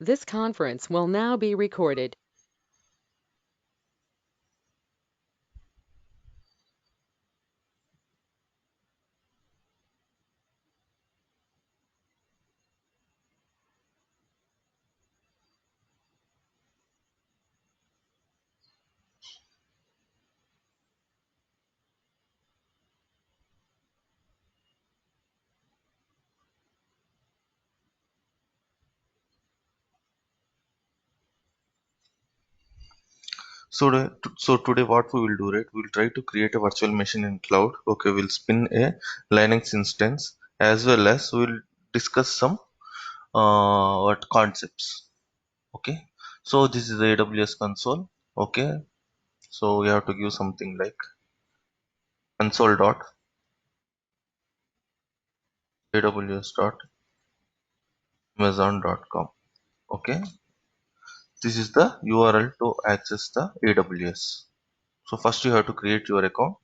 This conference will now be recorded. So today what we will do, right? We'll try to create a virtual machine in cloud. Okay, we'll spin a Linux instance as well as we'll discuss some what concepts. Okay, so this is the AWS console. Okay, so we have to give something like console.aws.amazon.com. Okay, this is the URL to access the AWS. So first you have to create your account.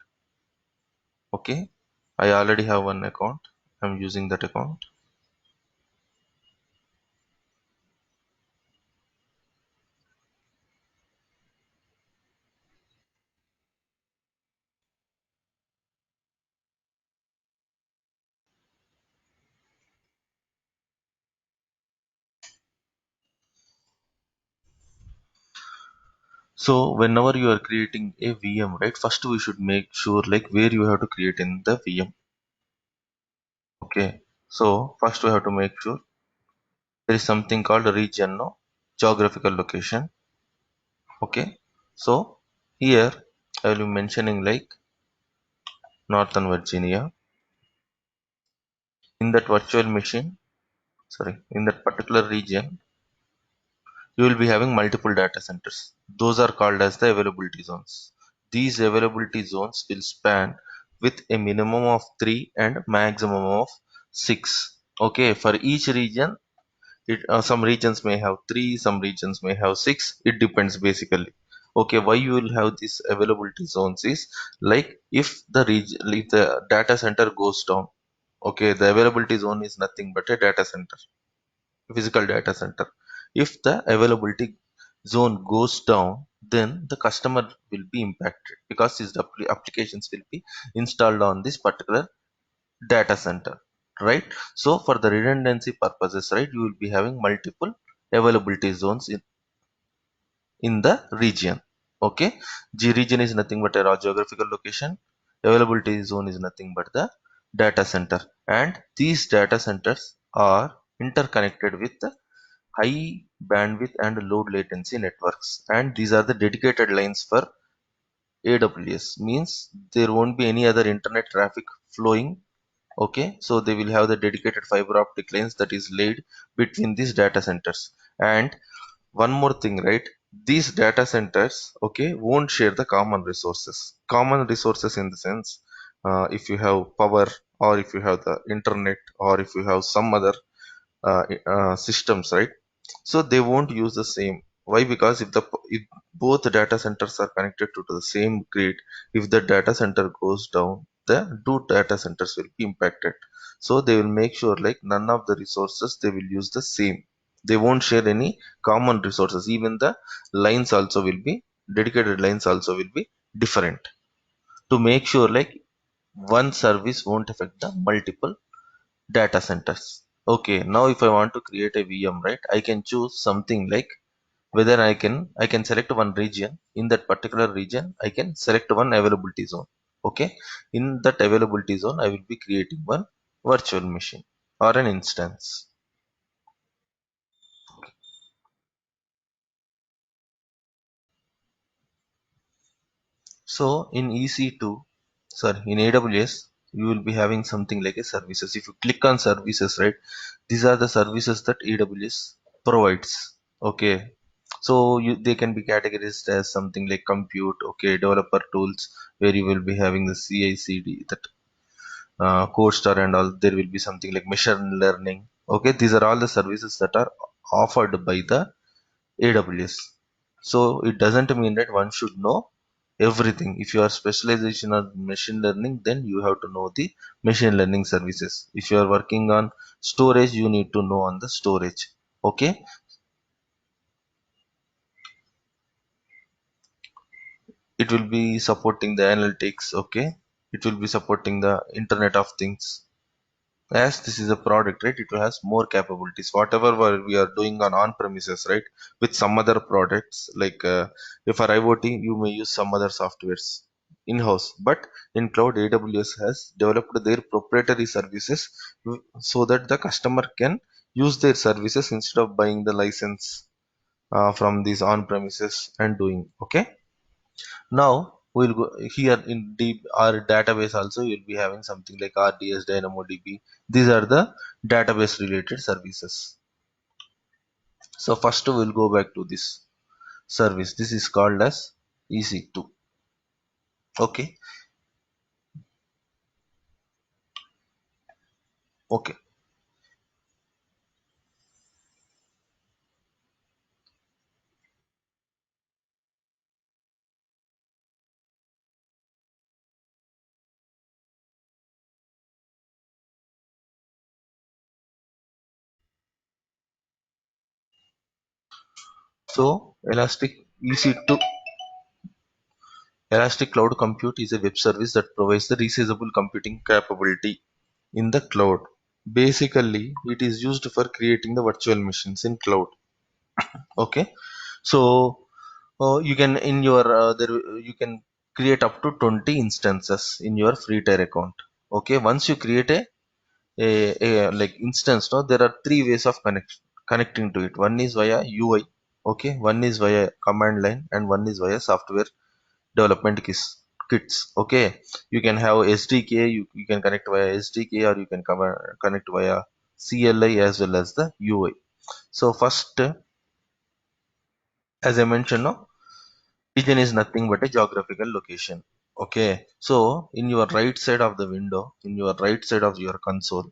Okay, I already have one account. I'm using that account. So whenever you are creating a VM, right, first we should make sure like where you have to create in the VM. Okay, so first we have to make sure there is something called region, no, geographical location. Okay, so here I will be mentioning like Northern Virginia. In that virtual machine, sorry, in that particular region, you will be having multiple data centers. Those are called as the availability zones. These availability zones will span with a minimum of 3 and maximum of 6. Okay, for each region, some regions may have 3, some regions may have 6. It depends basically. Okay, why you will have these availability zones is like if the data center goes down. Okay, the availability zone is nothing but a data center, physical data center. If the availability zone goes down, then the customer will be impacted because his applications will be installed on this particular data center, right? So for the redundancy purposes, right, you will be having multiple availability zones in the region. Okay, G region is nothing but a raw geographical location. Availability zone is nothing but the data center, and these data centers are interconnected with the high bandwidth and low latency networks, and these are the dedicated lines for AWS. Means there won't be any other internet traffic flowing. Okay, so they will have the dedicated fiber optic lines that is laid between these data centers. And one more thing, right, these data centers, okay, won't share the common resources in the sense, if you have power, or if you have the internet, or if you have some other systems, right? So they won't use the same. Why? Because if both data centers are connected to the same grid, if the data center goes down, the two data centers will be impacted. So they will make sure like none of the resources they will use the same. They won't share any common resources. Even the lines also will be dedicated lines also will be different, to make sure like one service won't affect the multiple data centers. Okay, now if I want to create a VM, right, I can choose something like whether I can select one region. In that particular region, I can select one availability zone. Okay, in that availability zone I will be creating one virtual machine or an instance. So in EC2, sorry, in AWS, you will be having something like a services. If you click on services, right, these are the services that AWS provides. Okay, so they can be categorized as something like compute, okay, developer tools, where you will be having the CI/CD, that code star and all. There will be something like machine learning. Okay, these are all the services that are offered by the AWS. So it doesn't mean that one should know everything. If you are specialization on machine learning, then you have to know the machine learning services. If you are working on storage, you need to know on the storage. Okay, it will be supporting the analytics. Okay, it will be supporting the internet of things. As this is a product, right, it has more capabilities whatever we are doing on premises, right, with some other products like for IoT you may use some other softwares in house, but in cloud AWS has developed their proprietary services so that the customer can use their services instead of buying the license from these on premises and doing. Okay, now we'll go here in deep our database also. You'll be having something like RDS, DynamoDB. These are the database related services. So first we'll go back to this service. This is called as EC2. Okay, okay. So Elastic Cloud Compute is a web service that provides the resizable computing capability in the cloud. Basically, it is used for creating the virtual machines in cloud. Okay, so you can in your you can create up to 20 instances in your free tier account. Okay, once you create a like instance, no, there are three ways of connecting to it. One is via UI. Okay, one is via command line and one is via software development kits. Okay, you can have SDK, you can connect via SDK or you can connect via CLI as well as the UI. So first, as I mentioned, no, region is nothing but a geographical location. Okay, so in your right side of the window, in your right side of your console,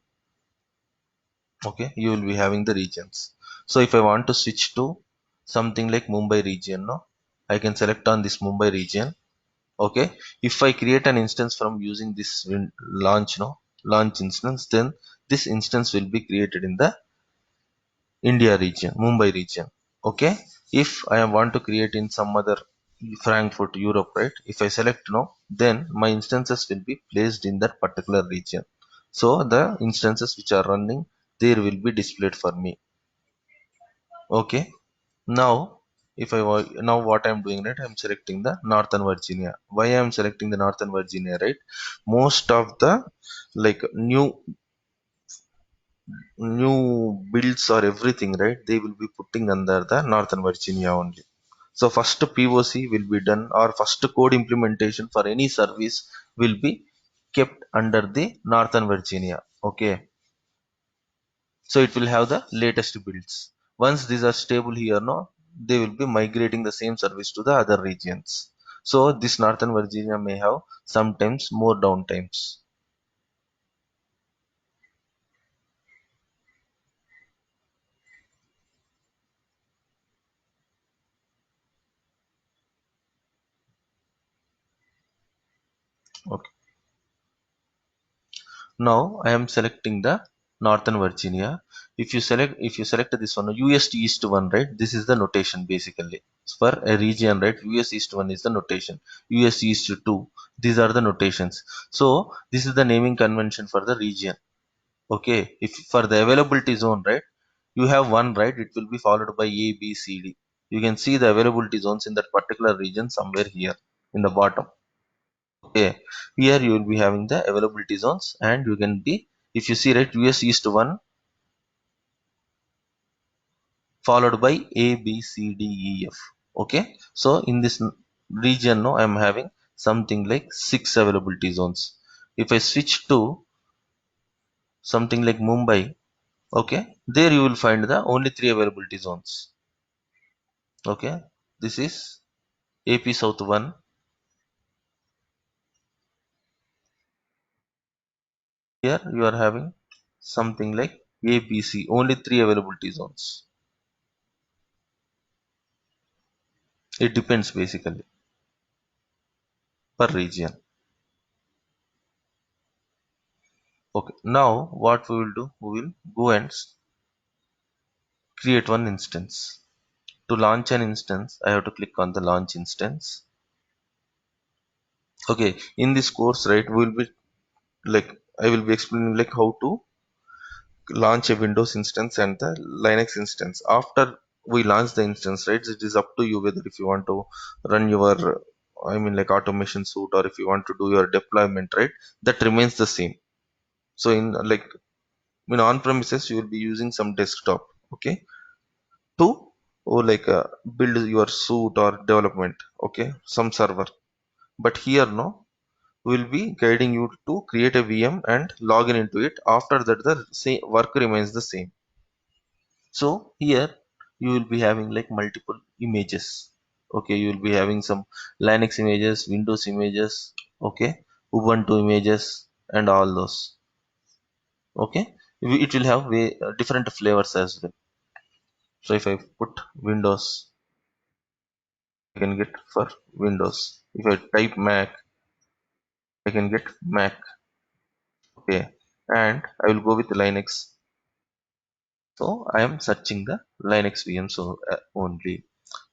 okay, you will be having the regions. So if I want to switch to something like Mumbai region, no, I can select on this Mumbai region. Okay, if I create an instance from using this launch, no, launch instance, then this instance will be created in the India region, Mumbai region. Okay, if I want to create in some other Frankfurt, Europe, right? If I select no, then my instances will be placed in that particular region. So the instances which are running there will be displayed for me. Okay, now if I now what I'm doing, right? I'm selecting the Northern Virginia. Why I'm selecting the Northern Virginia, right? Most of the like new builds or everything, right, they will be putting under the Northern Virginia only. So first POC will be done or first code implementation for any service will be kept under the Northern Virginia. Okay, so it will have the latest builds. Once these are stable here, no, they will be migrating the same service to the other regions. So this Northern Virginia may have sometimes more downtimes. Okay, now I am selecting the Northern Virginia. If you select this one, US East one, right? This is the notation basically. For a region, right? US East one is the notation. US East 2. These are the notations. So this is the naming convention for the region. Okay. If for the availability zone, right? You have one, right? It will be followed by A, B, C, D. You can see the availability zones in that particular region somewhere here in the bottom. Okay, here you will be having the availability zones, and you can be, if you see, right, US East 1 followed by A, B, C, D, E, F. Okay, so in this region, no, I am having something like six availability zones. If I switch to something like Mumbai, okay, there you will find the only three availability zones. Okay, this is AP South 1. Here you are having something like ABC, only three availability zones. It depends basically per region. Okay, now what we will do, we will go and create one instance. To launch an instance, I have to click on the launch instance. Okay, in this course, right, we'll be like I will be explaining like how to launch a Windows instance and the Linux instance. After we launch the instance, right, it is up to you whether if you want to run your, I mean, like automation suite, or if you want to do your deployment, right, that remains the same. So in like in on premises, you will be using some desktop, okay, to or like build your suite or development, okay, some server. But here, no, will be guiding you to create a VM and log in into it. After that, the same work remains the same. So here you will be having like multiple images. Okay, you will be having some Linux images, Windows images, okay, Ubuntu images, and all those. Okay, it will have different flavors as well. So if I put Windows, I can get for Windows. If I type Mac, I can get Mac. Okay, and I will go with Linux. So I am searching the Linux VM so only.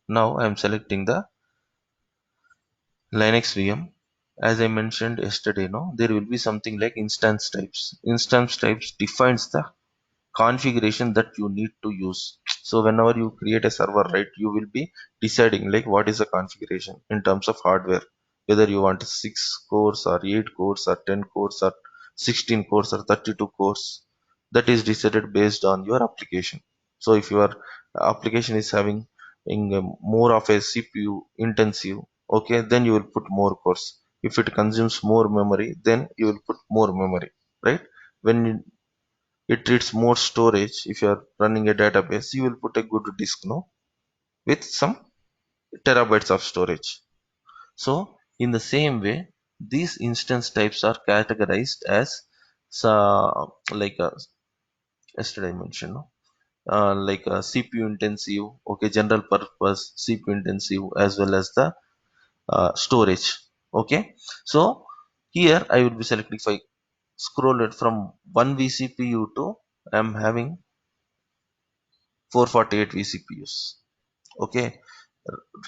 Now I am selecting the Linux VM. As I mentioned yesterday, no, there will be something like instance types. Instance types defines the configuration that you need to use. So whenever you create a server, right, you will be deciding like what is the configuration in terms of hardware, whether you want 6 cores or 8 cores or 10 cores or 16 cores or 32 cores. That is decided based on your application. So if your application is having more of a CPU intensive, okay, then you will put more cores. If it consumes more memory, then you will put more memory, right? When it needs more storage, if you are running a database, you will put a good disk, no, with some terabytes of storage. So in the same way, these instance types are categorized as like yesterday I mentioned, no, like CPU intensive, okay, general purpose CPU intensive, as well as the storage. Okay, so here I will be selecting, if I scroll it from 1 vCPU to I'm having 448 vCPUs. Okay,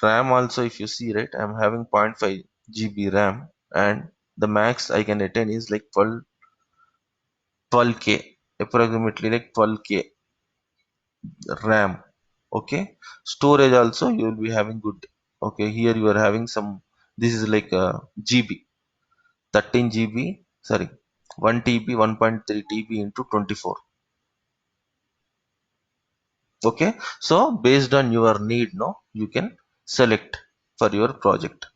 RAM also, if you see, right, I'm having 0.5 GB RAM, and the max I can attain is like 12K, approximately like 12K RAM. Okay, storage also you will be having good. Okay, here you are having some, this is like GB, 13 GB, sorry, 1 TB, 1.3 TB into 24. Okay, so based on your need, no, you can select for your project.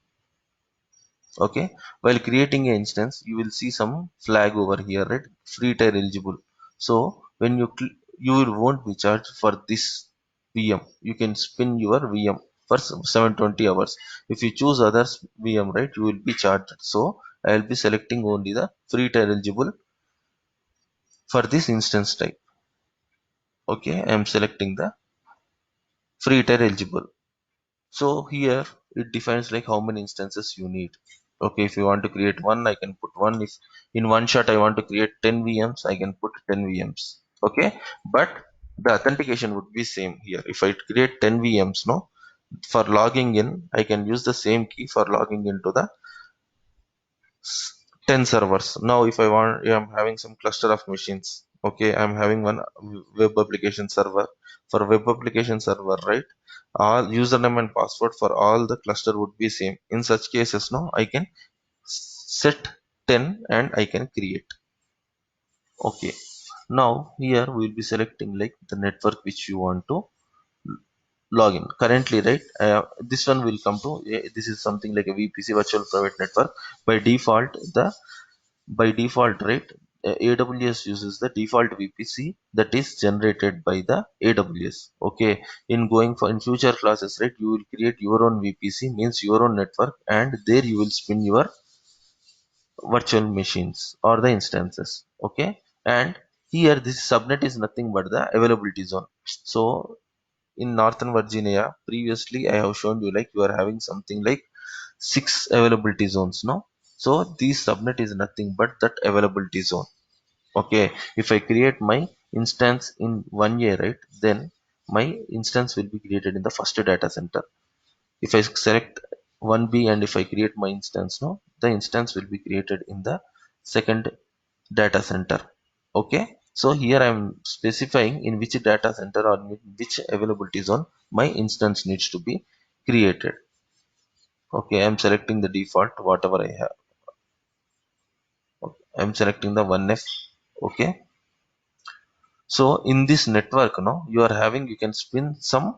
Okay, while creating an instance, you will see some flag over here, right, free tier eligible. So when you will won't be charged for this VM. You can spin your VM for 720 hours. If you choose others VM, right, you will be charged. So I will be selecting only the free tier eligible for this instance type. Okay, I am selecting the free tier eligible. So here it defines like how many instances you need. Okay, if you want to create one, I can put one. If in one shot I want to create 10 VMs, I can put 10 VMs. Okay, but the authentication would be same here. If I create 10 VMs, no, for logging in, I can use the same key for logging into the 10 servers. Now if I want, I'm having some cluster of machines. Okay, I'm having one web application server. For web application server, right, all username and password for all the cluster would be same. In such cases, no, I can set 10 and I can create. Okay, now here we will be selecting like the network which you want to login currently, right. This one will come to this is something like a VPC, virtual private network. By default, the by default, right, AWS uses the default VPC that is generated by the AWS. Okay, in going for in future classes, right, you will create your own VPC, means your own network, and there you will spin your virtual machines or the instances. Okay, and here this subnet is nothing but the availability zone. So in Northern Virginia, previously I have shown you like you are having something like 6 availability zones, no. So this subnet is nothing but that availability zone. Okay, if I create my instance in 1 year, right, then my instance will be created in the first data center. If I select 1B and if I create my instance, no, the instance will be created in the second data center. Okay, so here I am specifying in which data center or in which availability zone my instance needs to be created. Okay, I am selecting the default whatever I have. Okay, I am selecting the 1F. Okay, so in this network now you can spin some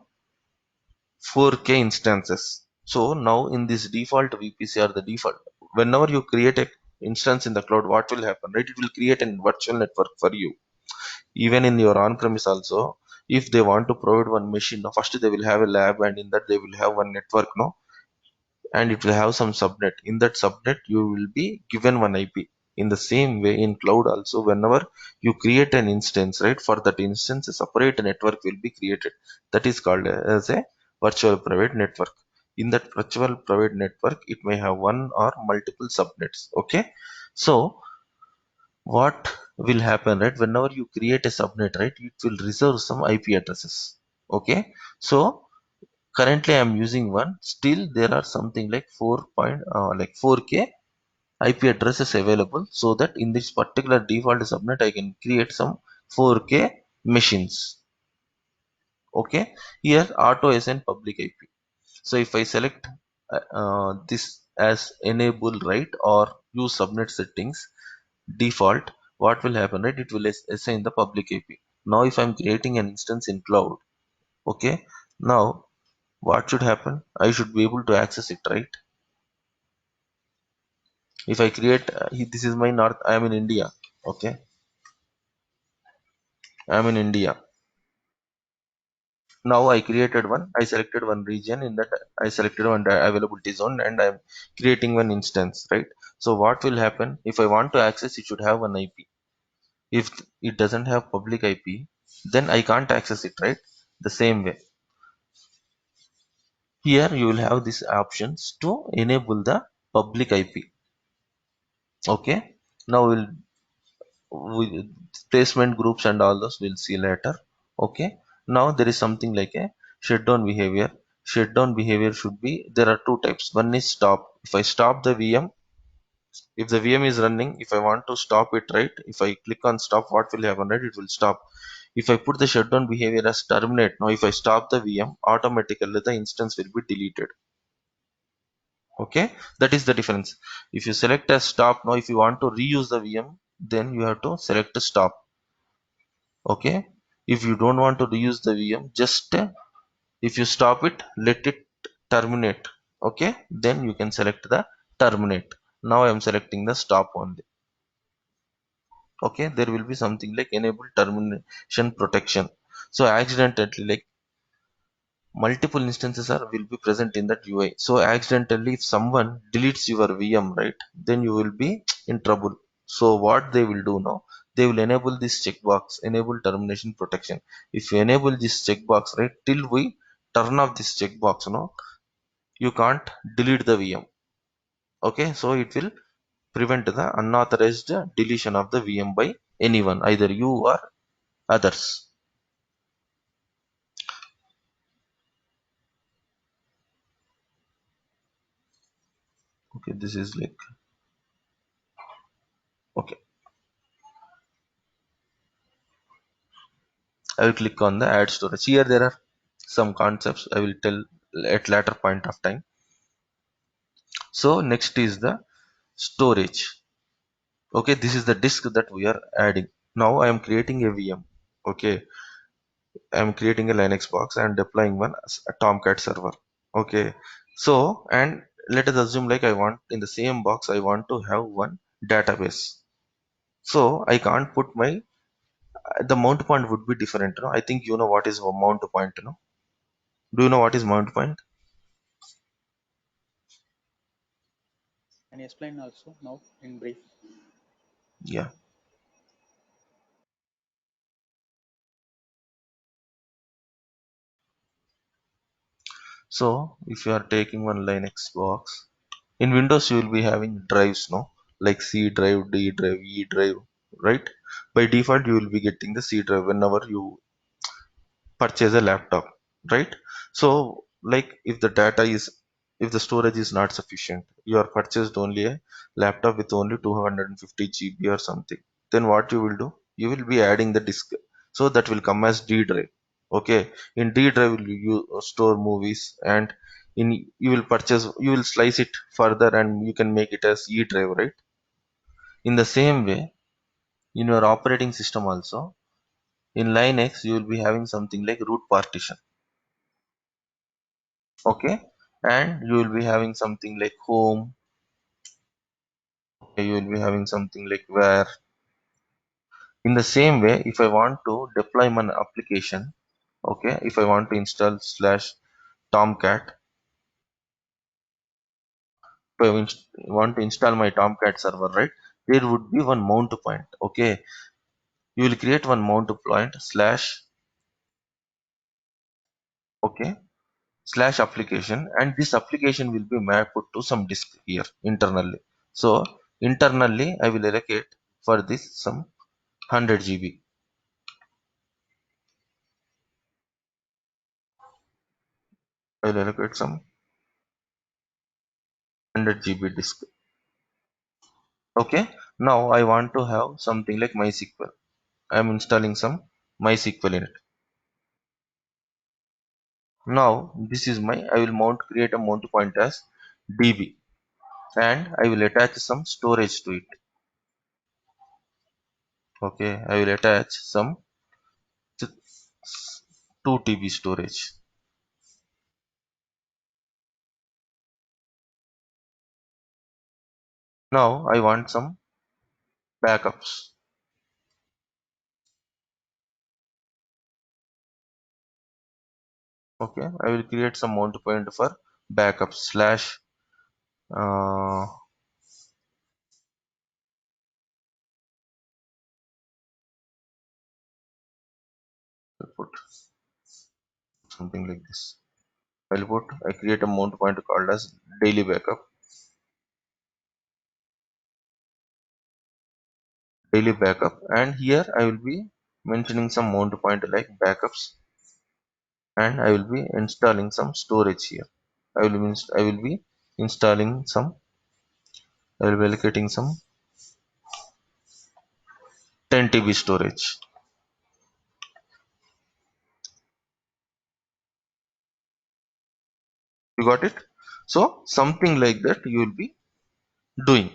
4K instances. So now in this default VPC or the default, whenever you create a instance in the cloud, what will happen, right? It will create a virtual network for you. Even in your on-premise also, if they want to provide one machine, now first they will have a lab, and in that they will have one network, no, and it will have some subnet. In that subnet you will be given one IP. In the same way in cloud also, whenever you create an instance, right, for that instance a separate network will be created, that is called as a virtual private network. In that virtual private network it may have one or multiple subnets. Okay, so what will happen, right, whenever you create a subnet, right, it will reserve some IP addresses. Okay, so currently I'm using one. Still there are something like 4k IP addresses available, so that in this particular default subnet I can create some 4k machines. Okay, here auto assign public IP. So if I select this as enable, right, or use subnet settings default, what will happen, right, it will assign the public IP. Now if I'm creating an instance in cloud, okay, now what should happen, I should be able to access it, right? If I create this is my north, I am in India. Okay, I am in India. Now I created one, I selected one region, in that I selected one availability zone, and I'm creating one instance, right? So what will happen, if I want to access, it should have one IP. If it doesn't have public IP, then I can't access it, right? The same way here you will have these options to enable the public IP. Okay, now we, placement groups and all those we'll see later. Okay, now there is something like a shutdown behavior. Shutdown behavior should be, there are two types. One is stop. If I stop the VM, if the VM is running, if I want to stop it, right, if I click on stop, what will happen, right, it will stop. If I put the shutdown behavior as terminate, now if I stop the VM, automatically the instance will be deleted. Okay, that is the difference. If you select as stop, now if you want to reuse the VM, then you have to select stop. Okay, if you don't want to reuse the VM, just if you stop it, let it terminate. Okay, then you can select the terminate. Now I am selecting the stop only. Okay, there will be something like enable termination protection. So accidentally, like, multiple instances are will be present in that UI. So accidentally if someone deletes your VM, right, then you will be in trouble. So what they will do now, they will enable this checkbox, enable termination protection. If you enable this checkbox, right, till we turn off this checkbox, no, you can't delete the VM. Okay, so it will prevent the unauthorized deletion of the VM by anyone, either you or others. Okay, this is like, okay, I will click on the add storage. Here there are some concepts I will tell at later point of time. So next is the storage. Okay, this is the disk that we are adding. Now I am creating a VM. Okay, I am creating a Linux box and deploying one as a Tomcat server. Okay, so and let us assume like I want in the same box I want to have one database. So I can't put my the mount point would be different. No? I think you know what is a mount point. No? Do you know what is mount point? Can you explain also now in brief? Yeah. So if you are taking one Linux box, in Windows you will be having drives, no? Like C drive, D drive, E drive, right? By default you will be getting the C drive whenever you purchase a laptop, right? So like if the data is if the storage is not sufficient, you are purchased only a laptop with only 250 GB or something, then what you will do, you will be adding the disk, so that will come as D drive. Okay, in D drive you store movies, and in you will purchase, you will slice it further and you can make it as E drive, right? In the same way, in your operating system also, in Linux you will be having something like root partition. Okay, and you will be having something like home. Okay, you will be having something like where. In the same way, if I want to deploy my application, okay, if I want to install slash Tomcat, if I want to install my Tomcat server, right, there would be one mount point. Okay, you will create one mount point slash, okay, slash application, and this application will be mapped to some disk here internally. So internally, I will allocate for this some 100 GB. I will allocate some 100 GB disk. Okay, now I want to have something like MySQL. I am installing some MySQL in it. Now this is my, I will create a mount point as DB, and I will attach some storage to it. Okay, I will attach some 2 TB storage. Now I want some backups. Okay, I will create some mount point for backup slash uh, I'll put something like this. I create a mount point called as daily backup, and here I will be mentioning some mount point like backups, and I will be installing some storage here. I will be installing some, I will be allocating some 10 TB storage. You got it? So something like that you will be doing.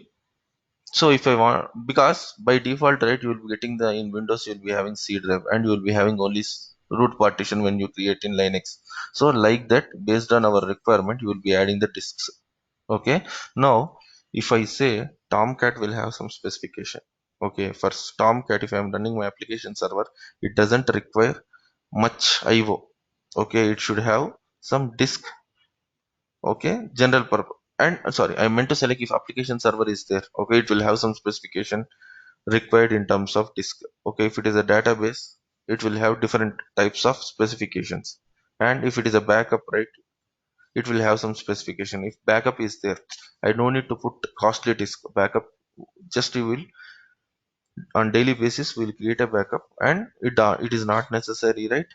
So if I want, because by default, right, you will be getting the, in Windows you will be having C drive, and you will be having only root partition when you create in Linux. So like that, based on our requirement, you will be adding the disks. Okay, now if I say Tomcat will have some specification. Okay, for Tomcat, if I am running my application server, it doesn't require much IO. Okay, it should have some disk. Okay, general purpose. And sorry, I meant to say, like, if application server is there, okay, it will have some specification required in terms of disk. Okay, if it is a database, it will have different types of specifications. And if it is a backup, right, it will have some specification. If backup is there, I don't need to put costly disk backup. Just you will, on daily basis, will create a backup, and it is not necessary, right?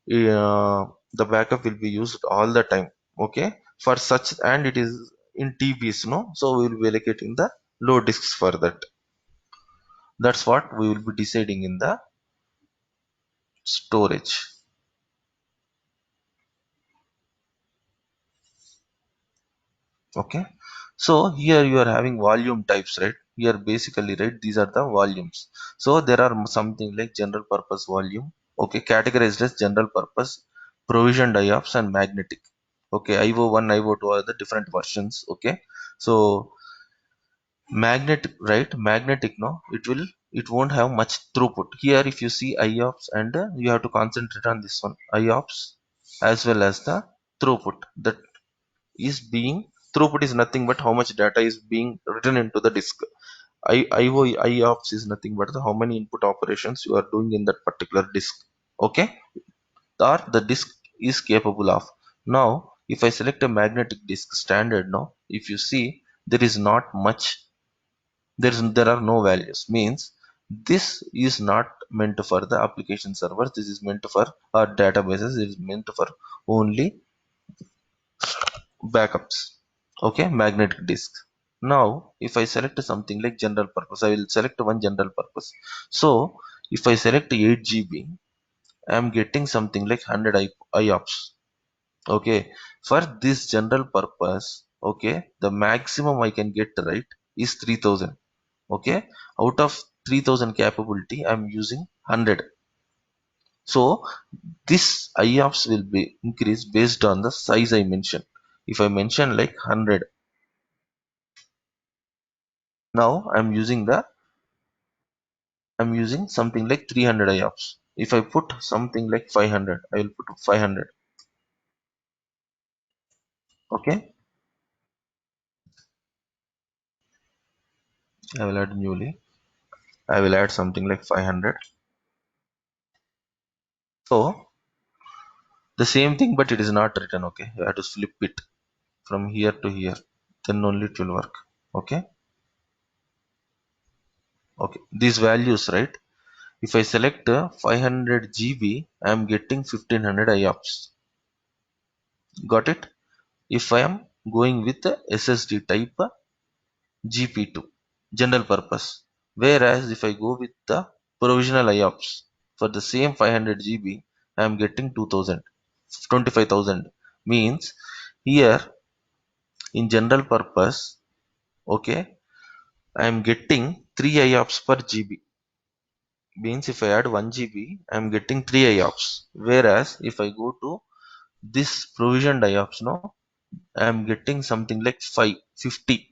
The backup will be used all the time. Okay, for such, and it is in TBs, no, so we will be allocating the low disks for that. That's what we will be deciding in the storage. Okay, so here you are having volume types, right? Here basically, right, these are the volumes. So there are something like general purpose volume, okay, categorized as general purpose, provisioned IOPS, and magnetic. Okay, IO1, IO2 are the different versions. Okay, so magnetic, right, magnetic, no, it won't have much throughput. Here if you see IOPS, and you have to concentrate on this one, IOPS, as well as the throughput. That is being, throughput is nothing but how much data is being written into the disk. IOPS is nothing but how many input operations you are doing in that particular disk. Okay, or the disk is capable of. Now if I select a magnetic disk standard, now if you see, there is not much, there are no values, means this is not meant for the application servers, this is meant for our databases, it is meant for only backups. Okay, magnetic disk. Now if I select something like general purpose, I will select one general purpose. So if I select 8 GB, I am getting something like 100 IOPS. Okay, for this general purpose, okay, the maximum I can get, right, is 3000. Okay, out of 3000 capability I'm using 100. So this IOPS will be increased based on the size I mentioned. If I mention like 100, now I'm using something like 300 IOPS. If I put something like 500, I will put 500. Okay, I will add newly. I will add something like 500. So the same thing, but it is not written. Okay, you have to flip it from here to here, then only it will work. Okay, okay, these values, right? If I select 500 GB, I am getting 1500 IOPS. Got it? If I am going with the SSD type GP2, general purpose, whereas if I go with the provisional IOPS for the same 500 GB, I am getting 2000, 25,000. Means here in general purpose, okay, I am getting 3 IOPS per GB. Means if I add 1 GB, I am getting 3 IOPS. Whereas if I go to this provision IOPS, no, I am getting something like 550.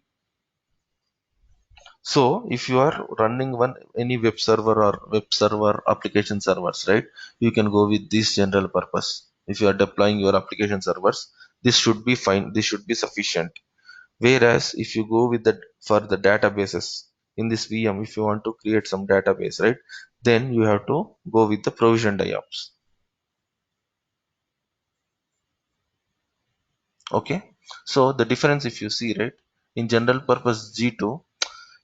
So if you are running one any web server or web server application servers, right, you can go with this general purpose. If you are deploying your application servers, this should be fine. This should be sufficient. Whereas if you go with the for the databases in this VM, if you want to create some database, right, then you have to go with the provisioned IOPS. Okay, so the difference, if you see, right, in general purpose G2,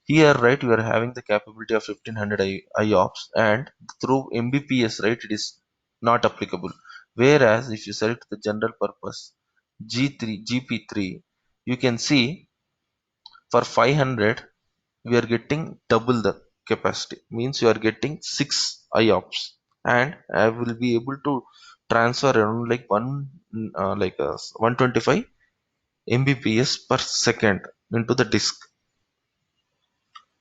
here, right, you are having the capability of 1500 IOPS, and through Mbps, right, it is not applicable. Whereas if you select the general purpose G3 GP3, you can see for 500 we are getting double the capacity. Means you are getting 6 IOPS, and I will be able to transfer around like 125 Mbps per second into the disk.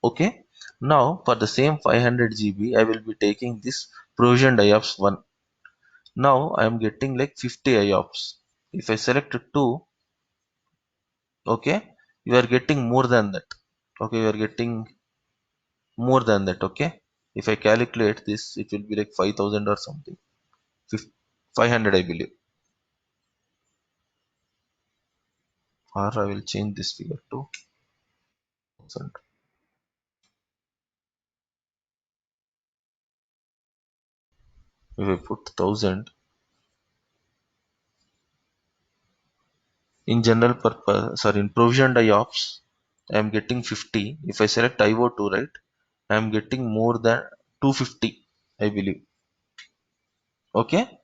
Okay, now for the same 500 GB, I will be taking this provisioned IOPS 1. Now I am getting like 50 IOPS. If I select 2, okay, you are getting more than that. Okay, you are getting more than that. Okay, if I calculate this, it will be like 5000 or something. 500, I believe. Or I will change this figure to 1000. If I put 1000 in general purpose, sorry, in provisioned IOPS, I am getting 50. If I select IO2, right, I am getting more than 250, I believe. Okay,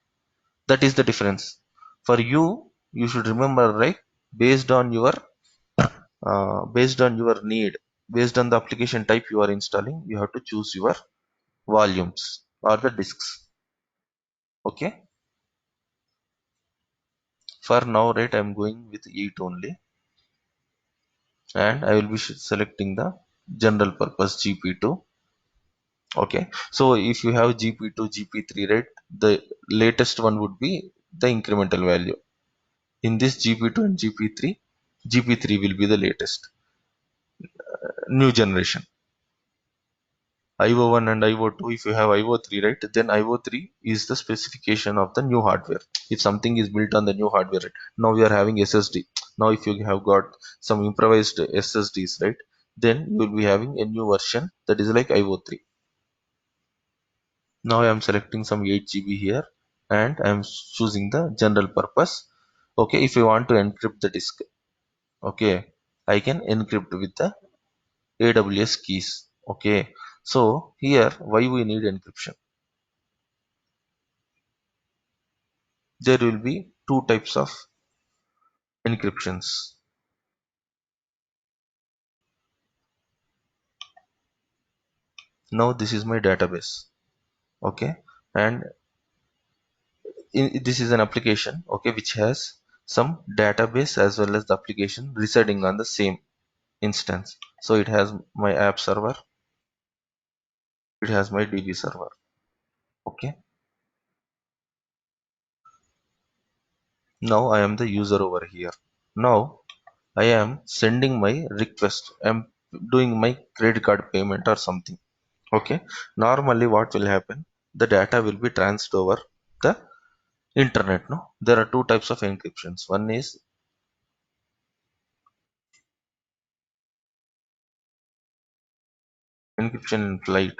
that is the difference. For you, you should remember, right, based on your need, based on the application type you are installing, you have to choose your volumes or the disks. Okay, for now, right, I am going with 8 only, and I will be selecting the general purpose GP2. Okay, so if you have GP2, GP3, right, the latest one would be the incremental value. In this GP2 and GP3, GP3 will be the latest new generation. IO1 and IO2, if you have IO3, right, then IO3 is the specification of the new hardware. If something is built on the new hardware, right? Now we are having SSD. Now if you have got some improvised SSDs, right, then you will be having a new version that is like IO3. Now I am selecting some 8 GB here, and I am choosing the general purpose. Okay, if you want to encrypt the disk, okay, I can encrypt with the AWS keys. Okay, so here why we need encryption? There will be two types of encryptions. Now this is my database, okay, and this is an application, okay, which has some database as well as the application residing on the same instance. So it has my app server, it has my DB server, okay. Now I am the user over here. Now I am sending my request. I'm doing my credit card payment or something. Okay. Normally what will happen? The data will be transferred over the internet. No, there are two types of encryptions. One is encryption in flight.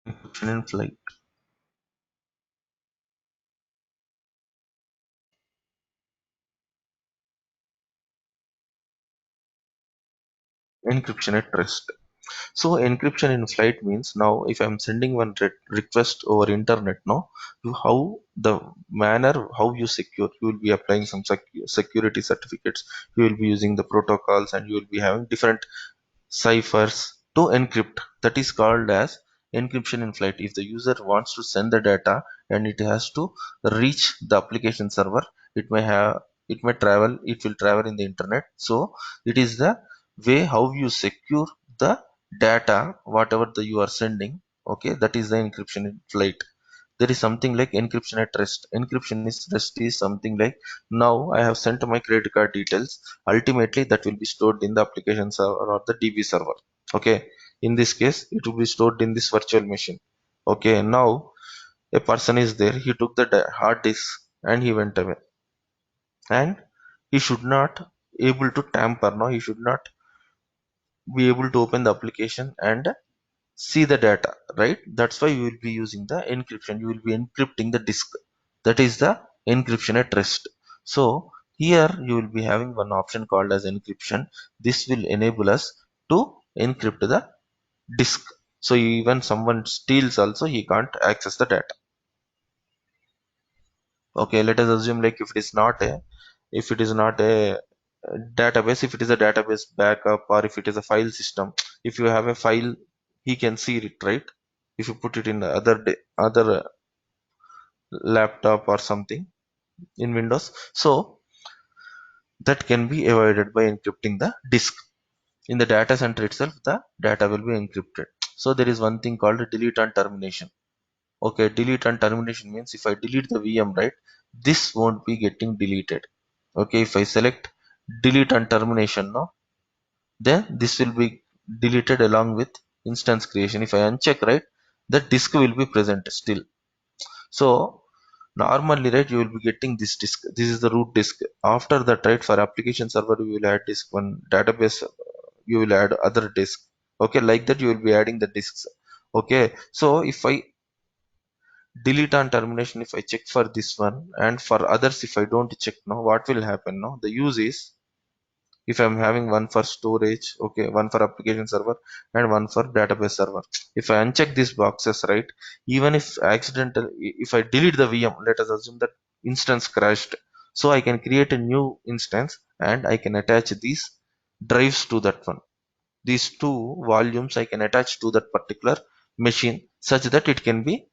Encryption in flight. Encryption at rest. So encryption in flight means now if I'm sending one request over internet, no, how the manner how you secure, you will be applying some security certificates. You will be using the protocols and you will be having different ciphers to encrypt. That is called as encryption in flight. If the user wants to send the data and it has to reach the application server, it may have it may travel it will travel in the internet. So it is the way how you secure the data whatever the you are sending. Okay, that is the encryption in flight. There is something like encryption at rest. Encryption is rest is something like now I have sent my credit card details. Ultimately that will be stored in the application server or the DB server. Okay, in this case it will be stored in this virtual machine. Okay, now a person is there, he took the hard disk and he went away, and he should not able to tamper, no, he should not be able to open the application and see the data, right? That's why you will be using the encryption. You will be encrypting the disk. That is the encryption at rest. So here you will be having one option called as encryption. This will enable us to encrypt the disk, so even someone steals also he can't access the data. Okay, let us assume like if it is not a database, if it is a database backup, or if it is a file system, if you have a file, he can see it, right? If you put it in the other laptop or something in Windows, so that can be avoided by encrypting the disk. In the data center itself the data will be encrypted. So there is one thing called delete and termination. Okay, delete and termination means if I delete the VM, right, this won't be getting deleted. Okay, if I select delete and termination, no, then this will be deleted along with instance creation. If I uncheck, right, the disk will be present still. So normally, right, you will be getting this disk. This is the root disk. After that, right, for application server you will add disk one, database you will add other disk. Okay, like that you will be adding the disks. Okay, so if I delete on termination, if I check for this one, and for others if I don't check, no, what will happen? No, the use is if I'm having one for storage, okay, one for application server and one for database server. If I uncheck these boxes, right, even if accidental, if I delete the VM, let us assume that instance crashed, so I can create a new instance and I can attach these drives to that one. These two volumes I can attach to that particular machine such that it can be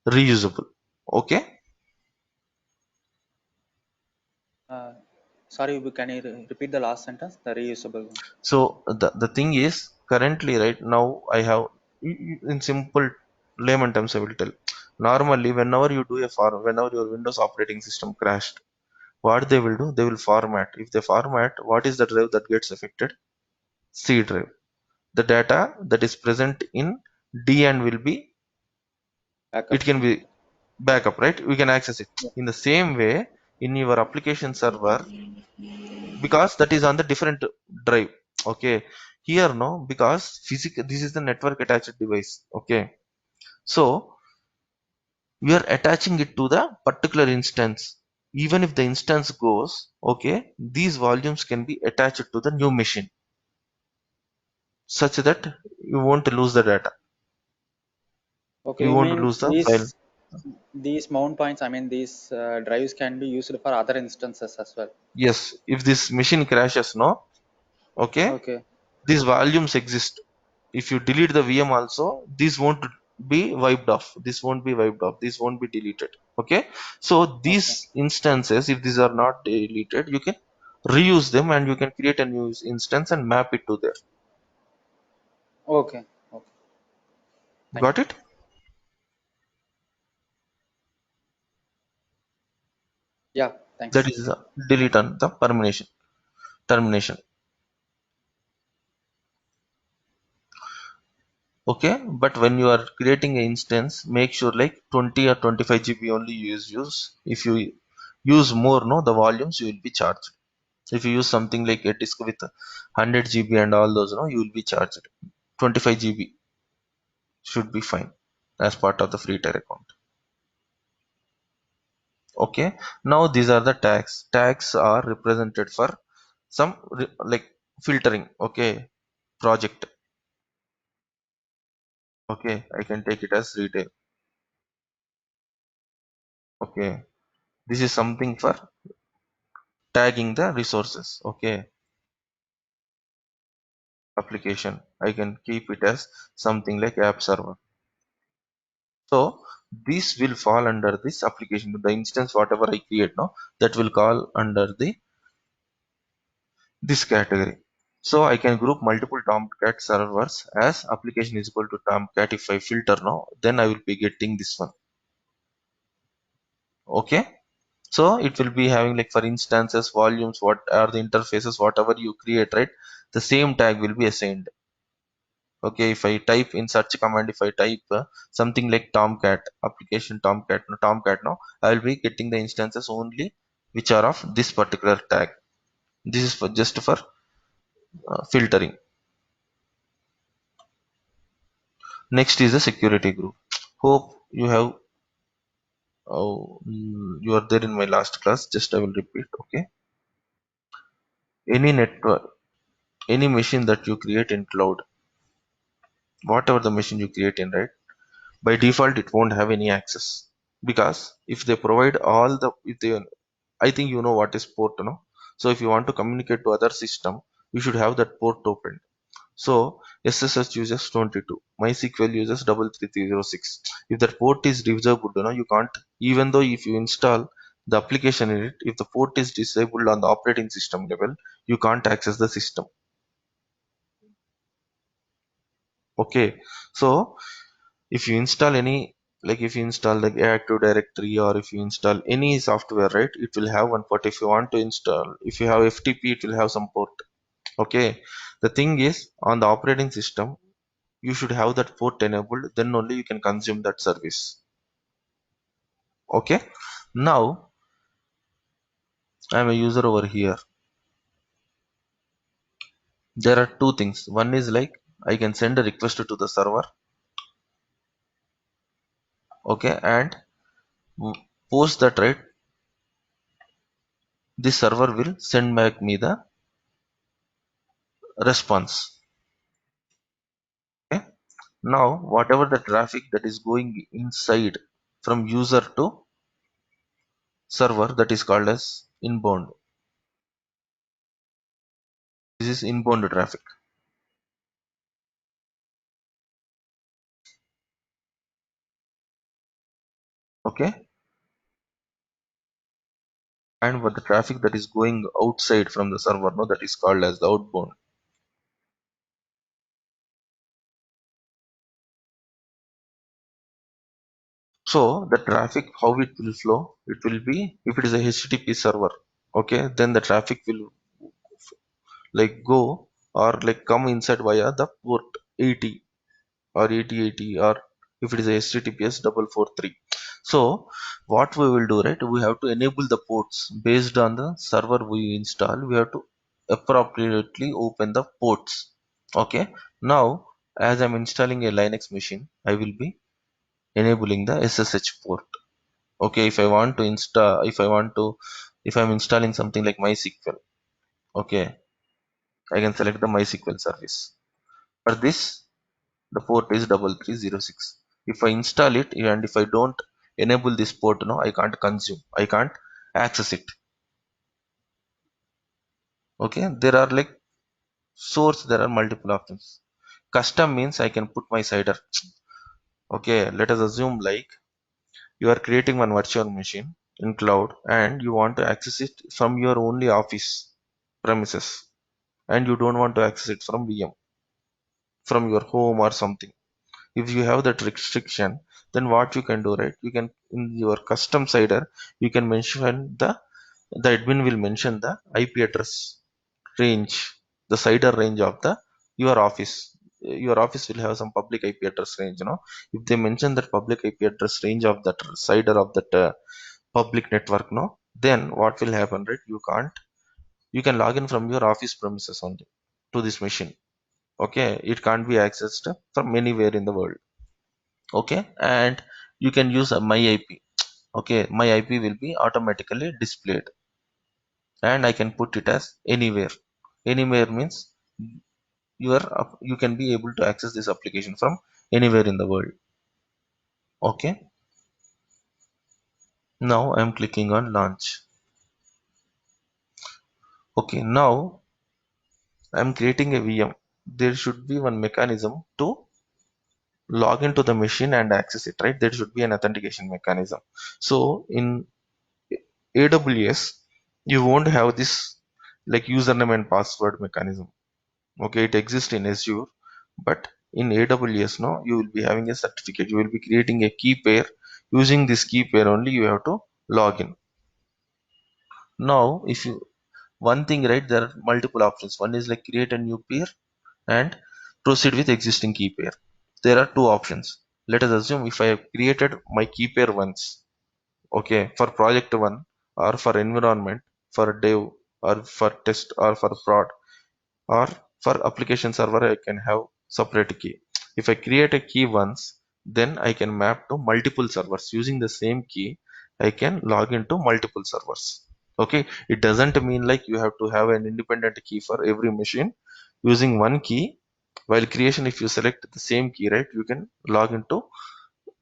reusable. Okay. Uh, sorry, can you repeat the last sentence? The reusable one. So the thing is currently right now I have, in simple layman terms I will tell. Normally whenever you do a whenever your Windows operating system crashed, what they will do, they will format. If they format, what is the drive that gets affected? C drive. The data that is present in D and will be, Backup. it can be backup, right? We can access it. Yeah. In the same way in your application server, because that is on the different drive. Okay, here no, because physical, this is the network attached device. Okay, so we are attaching it to the particular instance. Even if the instance goes, okay, these volumes can be attached to the new machine such that you won't lose the data. Okay, You you won't mean lose the file. these mount points, I mean these drives can be used for other instances as well. Yes, if this machine crashes, no, okay, Okay, these volumes exist. If you delete the VM also, this won't be wiped off. This won't be wiped off. This won't be deleted. Okay. So okay, these instances, if these are not deleted, you can reuse them and you can create a new instance and map it to there. okay, okay. Thank you. Got it? Yeah, That thanks. is the delete on the termination. Okay. But when you are creating an instance, make sure like 20 or 25 GB only use. If you use more, no, the volumes you will be charged. If you use something like a disk with 100 GB and all those, no, you will be charged. 25 GB should be fine as part of the free tier account. Okay. Now these are the tags. Tags are represented for some like filtering. Okay. Project. Okay. I can take it as retail. Okay. This is something for tagging the resources. Okay. Application. I can keep it as something like app server. So this will fall under this application. The instance whatever I create now, that will call under the this category. So I can group multiple Tomcat servers as application is equal to Tomcat. If I filter now, then I will be getting this one. Okay. So it will be having like for instances, volumes, what are the interfaces, whatever you create, right? The same tag will be assigned. Okay, if I type in search command, if I type something like Tomcat, application Tomcat, no, Tomcat now, I will be getting the instances only which are of this particular tag. This is for just for filtering. Next is the security group. Hope you have, you are there in my last class. Just I will repeat. Okay, any network, any machine that you create in cloud, whatever the machine you create in, right? By default, it won't have any access because if they provide all the, if they, I think you know what is port, no? So if you want to communicate to other system, you should have that port open. So SSH uses 22, MySQL uses 3306. If that port is disabled, you can't, even though if you install the application in it, if the port is disabled on the operating system level, you can't access the system. Okay. So if you install any, like if you install the Active Directory or if you install any software, right, it will have one port. If you want to install, if you have FTP, it will have some port. Okay. The thing is, on the operating system, you should have that port enabled, then only you can consume that service. Okay. Now I'm a user over here. There are two things. One is like I can send a request to the server. Okay. And post that, right, this server will send back me the response. Okay. Now whatever the traffic that is going inside from user to server, that is called as inbound. This is inbound traffic. Okay. And what the traffic that is going outside from the server, no, that is called as the outbound. So the traffic, how it will flow, it will be, if it is a HTTP server, okay, then the traffic will like go or like come inside via the port 80 or 8080, or if it is a HTTPS 443. So what we will do, right, we have to enable the ports based on the server we install. We have to appropriately open the ports. Okay. Now as I'm installing a Linux machine, I will be enabling the SSH port. Okay, if I want to install, if I'm installing something like MySQL, okay, I can select the MySQL service. For this, the port is 3306. If I install it and if I don't enable this port, no, I can't consume, I can't access it. Okay, there are like source, there are multiple options. Custom means I can put my cider. Okay, let us assume like you are creating one virtual machine in cloud and you want to access it from your only office premises, and you don't want to access it from VM, from your home or something. If you have that restriction, then what you can do, right, you can in your custom cider, you can mention the admin will mention the IP address range, the cider range of the your office. Your office will have some public IP address range, if they mention that public IP address range of that cider of that public network, no, then what will happen, right, you can log in from your office premises only to this machine. Okay, it can't be accessed from anywhere in the world. Okay, and you can use my IP. Okay, my IP will be automatically displayed, and I can put it as anywhere. Anywhere means you can be able to access this application from anywhere in the world. Okay, now I'm clicking on launch. Okay, now I'm creating a VM. There should be one mechanism to log into the machine and access it, right? There should be an authentication mechanism. So in AWS, you won't have this like username and password mechanism. Okay, it exists in Azure, but in AWS, no, you will be having a certificate. You will be creating a key pair. Using this key pair only, you have to log in. Now, if you one thing, right, there are multiple options. One is like create a new pair and proceed with existing key pair. There are two options. Let us assume if I have created my key pair once, okay, for project one or for environment, for dev or for test or for prod, or for application server, I can have separate key. If I create a key once, then I can map to multiple servers using the same key. I can log into multiple servers. Okay, it doesn't mean like you have to have an independent key for every machine. Using one key while creation, if you select the same key, right, you can log into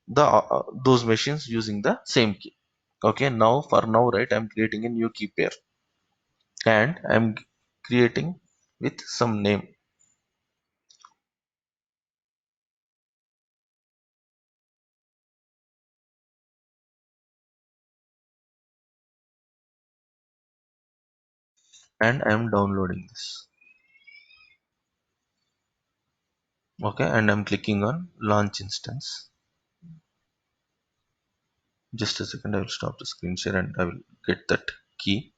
the those machines using the same key. Okay, now for now, right, I'm creating a new key pair and I'm creating with some name. And I'm downloading this. Okay, and I'm clicking on launch instance. Just a second, I will stop the screen share and I will get that key.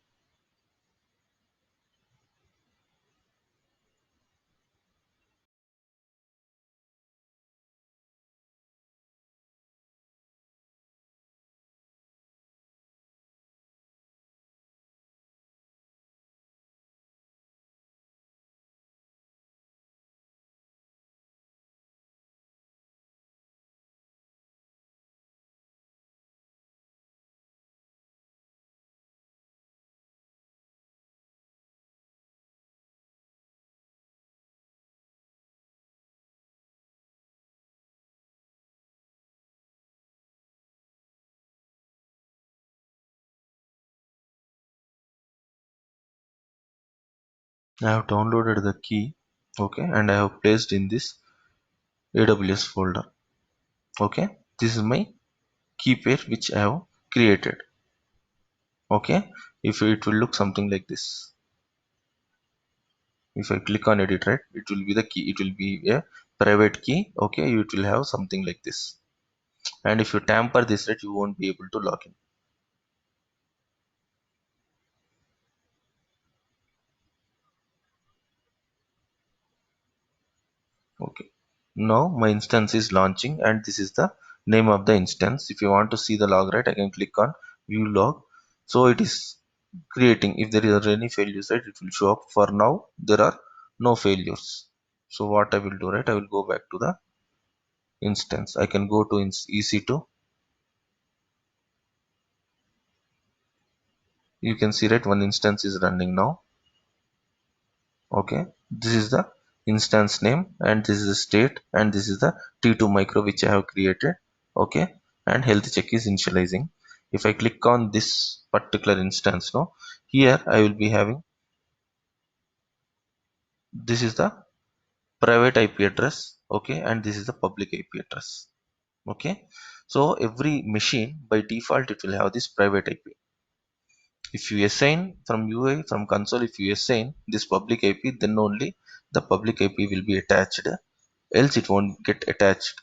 I have downloaded the key. Okay, and I have placed in this AWS folder. Okay, this is my key pair which I have created. Okay, if it will look something like this. If I click on edit, right, it will be the key. It will be a private key. Okay, it will have something like this. And if you tamper this, right, you won't be able to log in. Okay, now my instance is launching and this is the name of the instance. If you want to see the log, right, I can click on view log. So it is creating. If there is any failures, right, it will show up. For now there are no failures. So what I will do, right, I will go back to the instance. I can go to EC2. You can see, right, one instance is running now. Okay, this is the instance name, and this is the state, and this is the T2 micro which I have created. Okay, and health check is initializing. If I click on this particular instance now, here I will be having, this is the private IP address, okay, and this is the public IP address. Okay, so every machine by default it will have this private IP. If you assign from UI, from console, if you assign this public IP, then only the public IP will be attached, else it won't get attached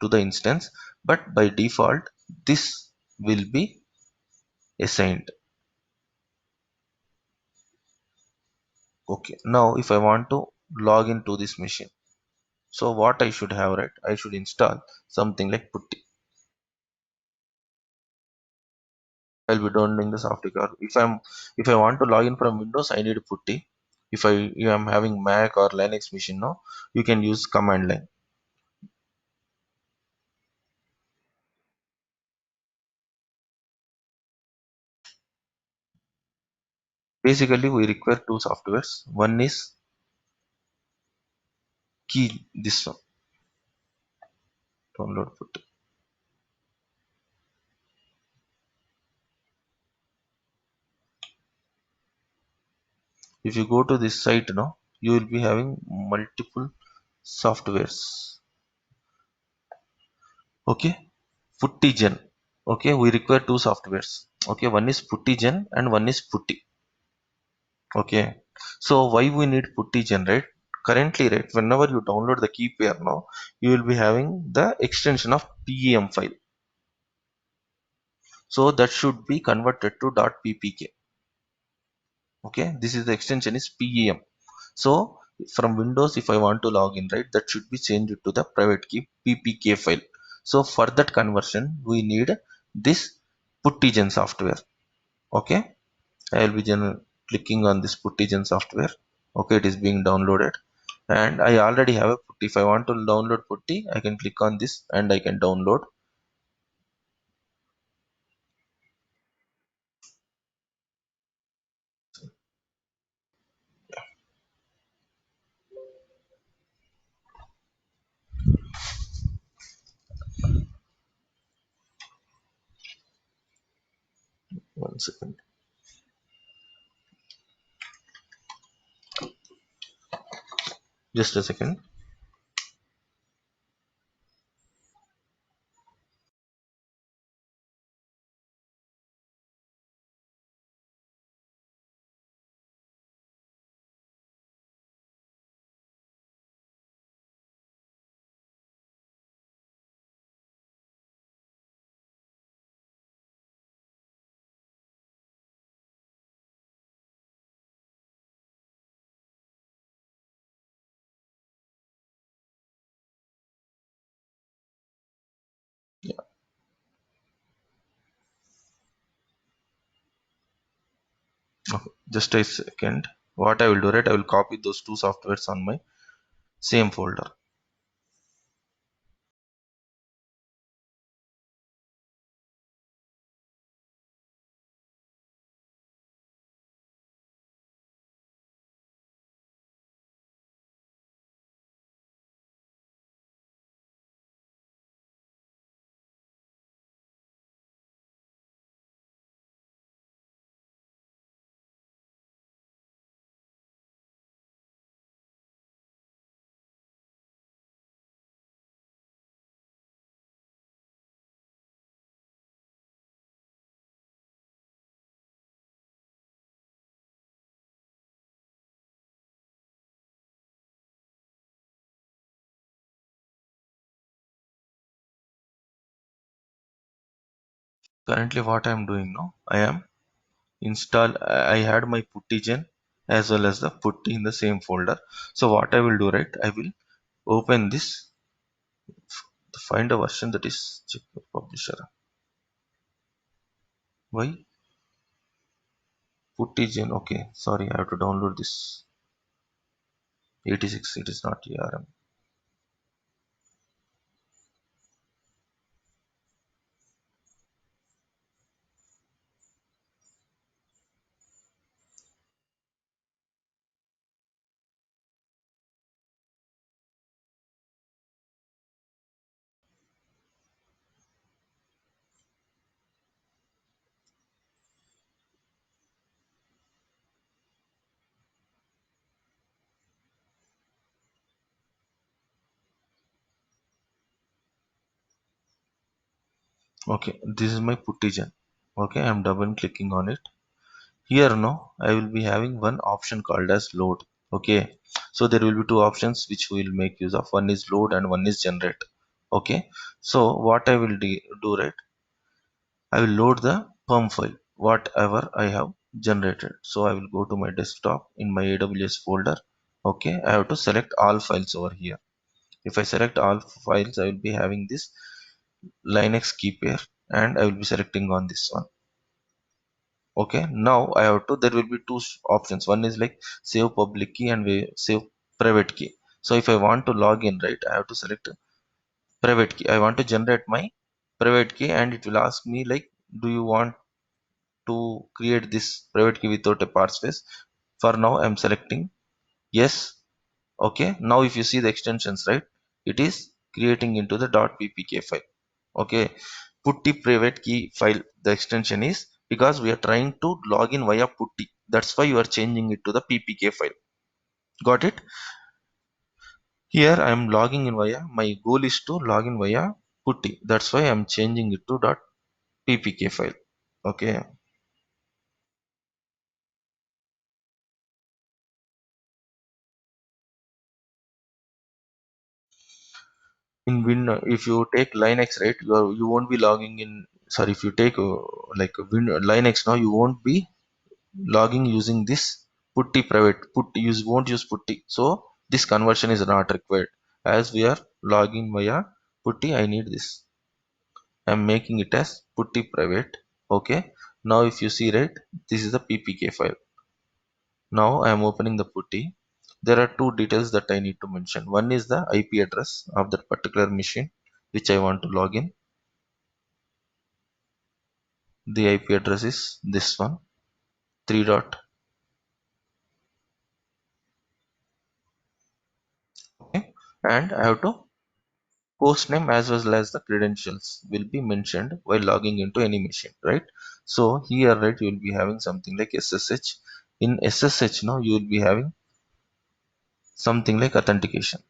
to the instance. But by default this will be assigned. Okay, now if I want to log into this machine, so what I should have, right, I should install something like putty. I'll be downloading the software. If I want to log in from Windows, I need putty. If I am having Mac or Linux machine now, you can use command line. Basically we require two softwares. One is key, this one, download putty. If you go to this site now, you will be having multiple softwares. Okay, puttygen. Okay, we require two softwares. Okay, one is puttygen and one is putty. Okay, so why we need puttygen, right? Currently, right, whenever you download the key pair now, you will be having the extension of PEM file, so that should be converted to .ppk. Okay, this is the extension is PEM. So from Windows, if I want to log in, right, that should be changed to the private key ppk file. So for that conversion we need this puttygen software. Okay, I will be clicking on this puttygen software. Okay, it is being downloaded, and I already have a putty. If I want to download putty, I can click on this and I can download. One second, just a second. Yeah, okay, just a second. What I will do, right, I will copy those two softwares on my same folder. Currently what I am doing now, I am I had my puttygen as well as the putty in the same folder. So what I will do, right, I will open this, find a version, that is check the publisher. Why puttygen? Okay, sorry, I have to download this 86, it is not ARM. Okay, this is my puttigen. Okay, I'm double clicking on it. Here now I will be having one option called as load. Okay, so there will be two options which we will make use of. One is load and one is generate. Okay, so what I will do, right, I will load the perm file whatever I have generated. So I will go to my desktop in my AWS folder. Okay, I have to select all files over here. If I select all files, I will be having this Linux key pair, and I will be selecting on this one. Okay, now I have to, there will be two options. One is like save public key and we save private key. So if I want to log in, right, I have to select private key. I want to generate my private key, and it will ask me like, do you want to create this private key without a passphrase? For now I'm selecting yes. Okay, now if you see the extensions, right, it is creating into the .ppk file. Okay, putty private key file, the extension is, because we are trying to log in via putty, that's why you are changing it to the ppk file. Got it? Here I am logging in via, my goal is to log in via putty, that's why I am changing it to .ppk file. Okay, in win, if you take Linux, right, you won't be logging in. Sorry, if you take like Linux, now you won't be logging using this putty private putty, you won't use putty, so this conversion is not required. As we are logging via putty, I need this. I'm making it as putty private. Okay, now if you see, right, this is the ppk file. Now I am opening the putty. There are two details that I need to mention. One is the IP address of that particular machine which I want to log in. The IP address is this one, 3 dot. Okay, and I have to host name as well as the credentials will be mentioned while logging into any machine, right? So here, right, you will be having something like SSH. In SSH now you will be having something like authentication.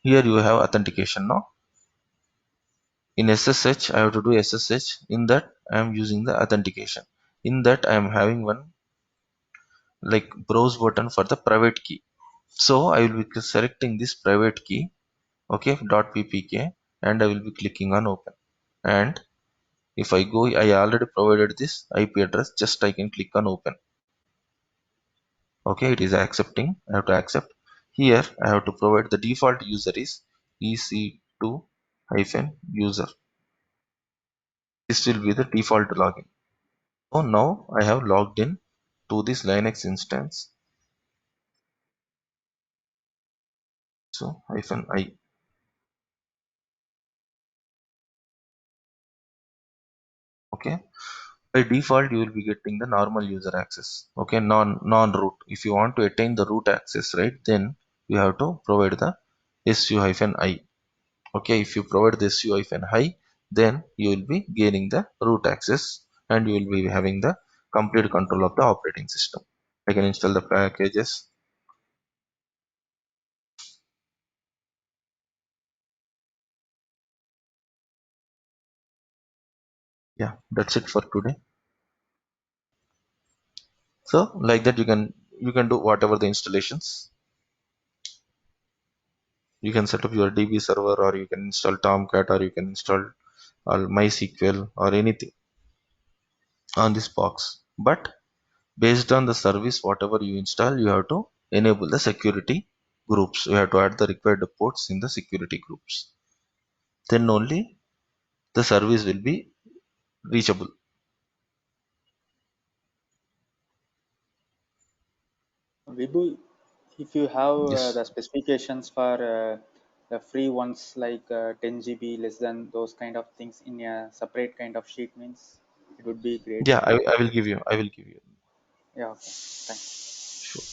Here you have authentication now. In SSH I have to do SSH. In that I am using the authentication. In that I am having one like browse button for the private key. So I will be selecting this private key. Okay, .ppk, and I will be clicking on open. And if I go, I already provided this IP address, just I can click on open. Okay, it is accepting. I have to accept. Here I have to provide the default user is ec2-user. This will be the default login. So now I have logged in to this Linux instance. So -i. Okay, by default you will be getting the normal user access. Okay, non root. If you want to attain the root access, right, then you have to provide the su-i. Okay, if you provide the su-i, then you will be gaining the root access, and you will be having the complete control of the operating system. I can install the packages. Yeah, that's it for today. So like that you can do whatever the installations. You can set up your DB server, or you can install Tomcat, or you can install MySQL or anything on this box. But based on the service whatever you install, you have to enable the security groups. You have to add the required ports in the security groups. Then only the service will be reachable. Vibhu, if you have Yes. the specifications for the free ones like 10 GB less than those kind of things in a separate kind of sheet means it would be great. Yeah, I will give you. I will give you. Yeah, okay. Thanks. Sure.